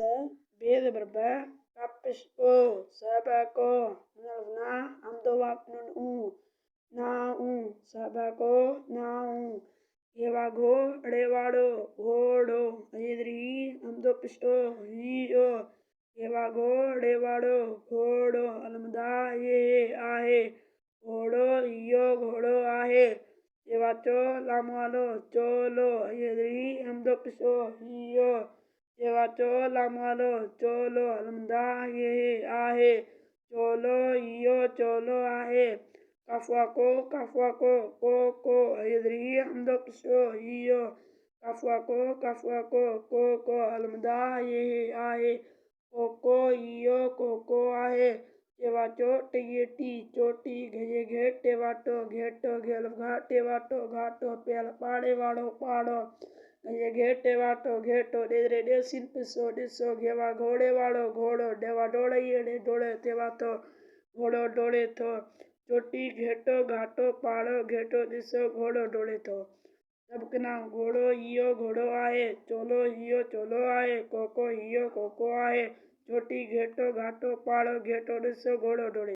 बेद बरबा कापिस ओ sabako nalvna amdowap nun na sabako na yevago rewado godo ayedri amdopisto hiyo yevago rewado godo almda ye ahe godo iyo godo ahe yevacho lamalo cholo ayedri amdopisto hiyo yevacho lamalo cholo almda ye ahe cholo iyo cholo ahe kafuako koko ayedri amdopisto hiyo kafuako koko almda ye ahe koko iyo koko ahe yevacho tiyeti choti geye घेटे वाटो ghetto घेल घाटे वाटो घाटो पेल पाड़े वाड़ो पाड़ो गये घेटे वाटो ghetto डेरे डेसिन पिसो डिसो घेवा घोड़े वाड़ो घोड़ो डेवा डोड़े येड़े डोड़े तेवा तो घोड़ो डोड़े तो चोटी घेटो घाटो पाड़ो घेटो दिसो घोड़ो डोड़े तो सबके नाम घोड़ो हियो घोड़ो आए चोलो हियो चोलो आए कोको हियो कोको आए चोटी घेटो घाटो पाड़ो घेटो दिसो घोड़ो डोड़े।